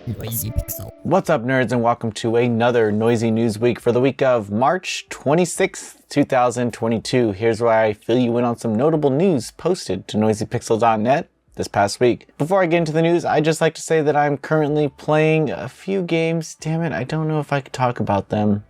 Noisy Pixel. What's up, nerds, and welcome to another Noisy News Week for the week of March 26th, 2022. Here's where I fill you in on some notable news posted to noisypixel.net this past week. Before I get into the news, I'd just like to say that I'm currently playing a few games. Damn it, I don't know if I could talk about them.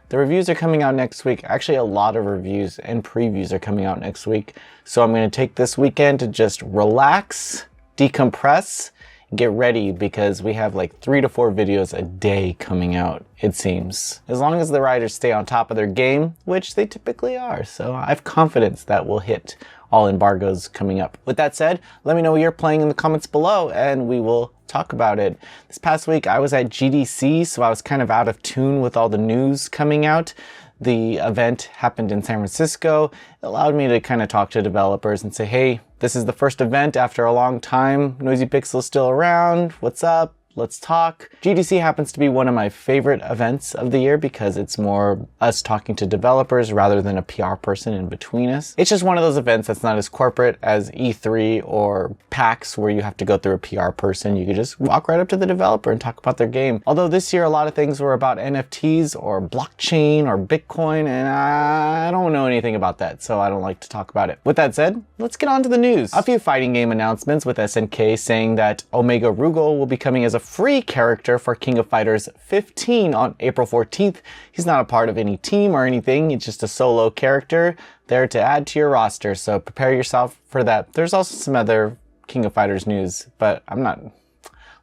The reviews are coming out next week. Actually, a lot of reviews and previews are coming out next week. So I'm going to take this weekend to just relax, decompress, get ready, because we have like 3 to 4 videos a day coming out, it seems. As long as the writers stay on top of their game, which they typically are. So I have confidence that we'll hit all embargoes coming up. With that said, let me know what you're playing in the comments below and we will talk about it. This past week I was at GDC, so I was kind of out of tune with all the news coming out. The event happened in San Francisco. It allowed me to kind of talk to developers and say, hey, this is the first event after a long time. Noisy Pixel is still around. What's up? Let's talk. GDC happens to be one of my favorite events of the year because it's more us talking to developers rather than a PR person in between us. It's just one of those events that's not as corporate as E3 or PAX, where you have to go through a PR person. You could just walk right up to the developer and talk about their game. Although this year a lot of things were about NFTs or blockchain or Bitcoin, and I don't know anything about that, so I don't like to talk about it. With that said, let's get on to the news. A few fighting game announcements, with SNK saying that Omega Rugal will be coming as a free character for King of Fighters 15 on April 14th. He's not a part of any team or anything. It's just a solo character there to add to your roster. So prepare yourself for that. There's also some other King of Fighters news, but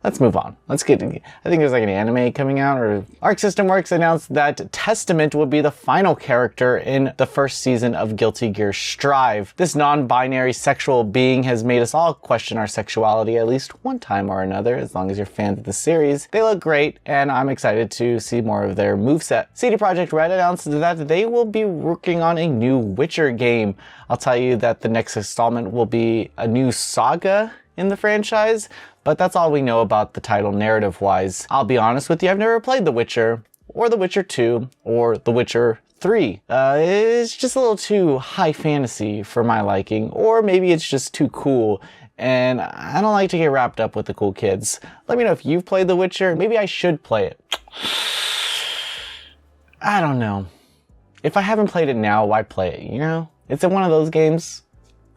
let's move on. Let's get, I think there's like an anime coming out, or Arc System Works announced that Testament will be the final character in the first season of Guilty Gear Strive. This non-binary sexual being has made us all question our sexuality at least one time or another, as long as you're fans of the series. They look great, and I'm excited to see more of their moveset. CD Projekt Red announced that they will be working on a new Witcher game. I'll tell you that the next installment will be a new saga in the franchise, but that's all we know about the title narrative-wise. I'll be honest with you, I've never played The Witcher, or The Witcher 2, or The Witcher 3. It's just a little too high fantasy for my liking, or maybe it's just too cool, and I don't like to get wrapped up with the cool kids. Let me know if you've played The Witcher. Maybe I should play it. I don't know. If I haven't played it now, why play it, you know? It's one of those games.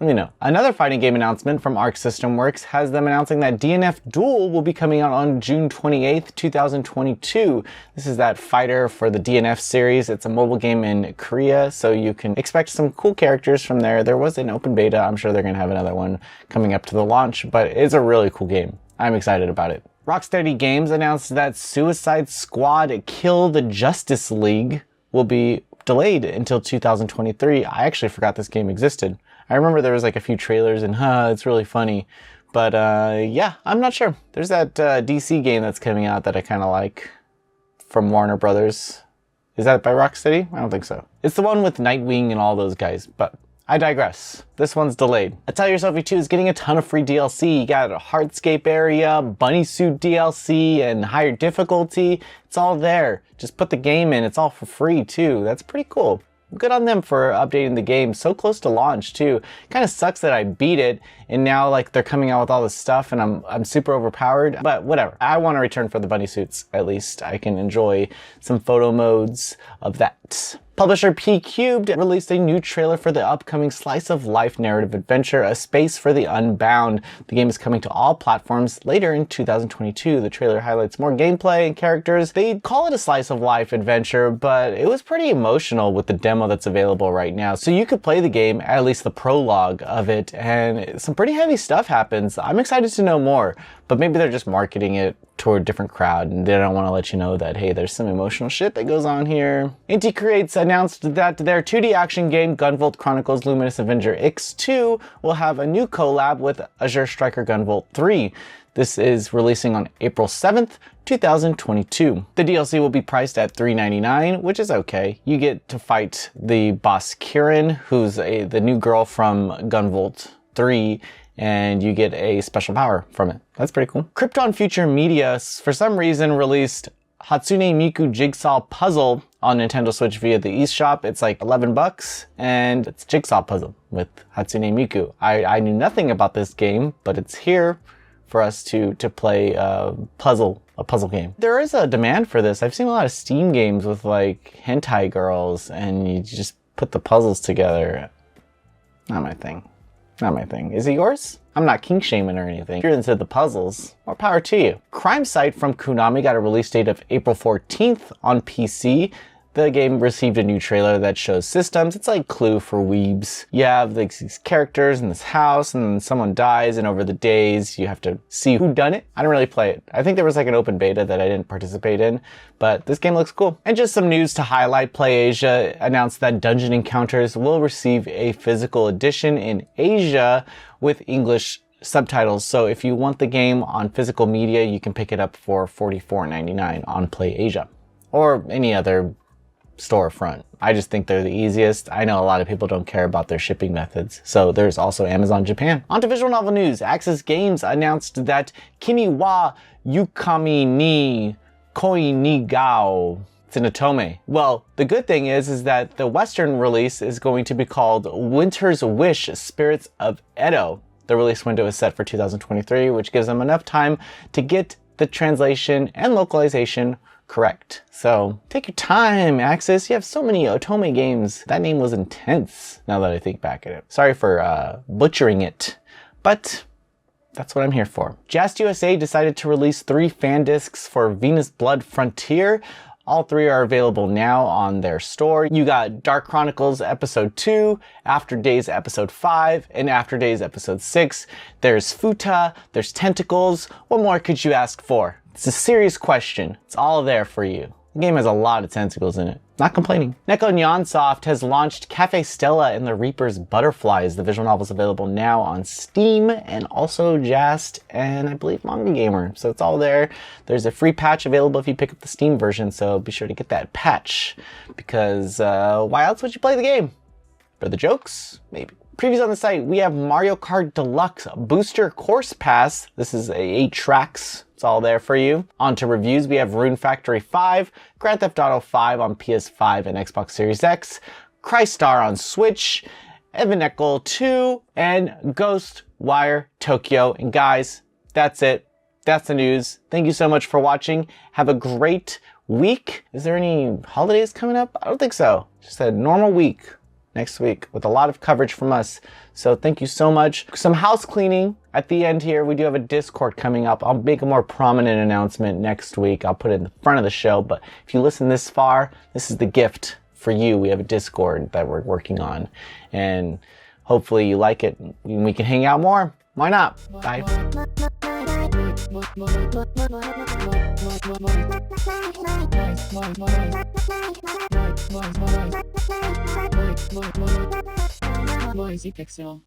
Let me know. Another fighting game announcement from Arc System Works has them announcing that DNF Duel will be coming out on June 28th, 2022. This is that fighter for the DNF series. It's a mobile game in Korea, so you can expect some cool characters from there. There was an open beta. I'm sure they're going to have another one coming up to the launch, but it's a really cool game. I'm excited about it. Rocksteady Games announced that Suicide Squad Kill the Justice League will be delayed until 2023. I actually forgot this game existed. I remember there was like a few trailers and it's really funny. But yeah, I'm not sure. There's that DC game that's coming out that I kind of like from Warner Brothers. Is that by Rocksteady? I don't think so. It's the one with Nightwing and all those guys, but I digress. This one's delayed. Atelier Sophie 2 is getting a ton of free DLC. You got a Hardscape area, Bunny Suit DLC, and higher difficulty. It's all there. Just put the game in. It's all for free too. That's pretty cool. Good on them for updating the game so close to launch too. Kind of sucks that I beat it and now like they're coming out with all this stuff and I'm super overpowered, but whatever. I want to return for the bunny suits. At least I can enjoy some photo modes of that. Publisher P-Cubed released a new trailer for the upcoming slice of life narrative adventure, A Space for the Unbound. The game is coming to all platforms later in 2022. The trailer highlights more gameplay and characters. They call it a slice of life adventure, but it was pretty emotional with the demo that's available right now. So you could play the game, at least the prologue of it, and some pretty heavy stuff happens. I'm excited to know more, but maybe they're just marketing it toward a different crowd and they don't want to let you know that, hey, there's some emotional shit that goes on here. Inti Creates announced that their 2D action game Gunvolt Chronicles Luminous Avenger X2 will have a new collab with Azure Striker Gunvolt 3. This is releasing on April 7th, 2022. The DLC will be priced at $3.99, which is okay. You get to fight the boss Kirin, who's the new girl from Gunvolt 3, and you get a special power from it. That's pretty cool. Krypton Future Media, for some reason, released Hatsune Miku Jigsaw Puzzle on Nintendo Switch via the eShop. It's like 11 bucks, and it's a jigsaw puzzle with Hatsune Miku. I knew nothing about this game, but it's here for us to play a puzzle a puzzle game. There is a demand for this. I've seen a lot of Steam games with like hentai girls and you just put the puzzles together. Not my thing. Not my thing. Is it yours? I'm not kink shaming or anything. If you're into the puzzles, more power to you. Crime Sight from Konami got a release date of April 14th on PC. The game received a new trailer that shows systems. It's like Clue for weebs. You have like these characters in this house and then someone dies and over the days you have to see who done it. I didn't really play it. I think there was like an open beta that I didn't participate in, but this game looks cool. And just some news to highlight, PlayAsia announced that Dungeon Encounters will receive a physical edition in Asia with English subtitles. So if you want the game on physical media, you can pick it up for $44.99 on PlayAsia or any other storefront. I just think they're the easiest. I know a lot of people don't care about their shipping methods. So there's also Amazon Japan. On to visual novel news. Access Games announced that Kimi wa Yukami ni Koi ni Gao. It's an otome. Well, the good thing is that the Western release is going to be called Winter's Wish Spirits of Edo. The release window is set for 2023, which gives them enough time to get the translation and localization correct. So take your time, Axis. You have so many otome games. That name was intense now that I think back at it. Sorry for butchering it, but that's what I'm here for. Just USA decided to release 3 fan discs for Venus Blood Frontier. All 3 are available now on their store. You got Dark Chronicles Episode 2, After Days Episode 5, and After Days Episode 6. There's Futa, there's Tentacles. What more could you ask for? It's a serious question. It's all there for you. The game has a lot of tentacles in it. Not complaining. Neko Nyansoft has launched Cafe Stella and the Reaper's Butterflies. The visual novel is available now on Steam and also Jast and I believe Manga Gamer. So it's all there. There's a free patch available if you pick up the Steam version, so be sure to get that patch because why else would you play the game? For the jokes? Maybe. Previews on the site, we have Mario Kart Deluxe Booster Course Pass. This is 8 tracks. It's all there for you. On to reviews, we have Rune Factory 5, Grand Theft Auto 5 on PS5 and Xbox Series X, Crystar on Switch, Evanescence 2, and Ghostwire Tokyo. And guys, that's it. That's the news. Thank you so much for watching. Have a great week. Is there any holidays coming up? I don't think so. Just a normal week next week with a lot of coverage from us. So thank you so much. Some house cleaning at the end here. We do have a Discord coming up. I'll make a more prominent announcement next week. I'll put it in the front of the show, but if you listen this far, this is the gift for you. We have a Discord that we're working on and hopefully you like it and we can hang out more. Why not? Bye. Noisy Pixel.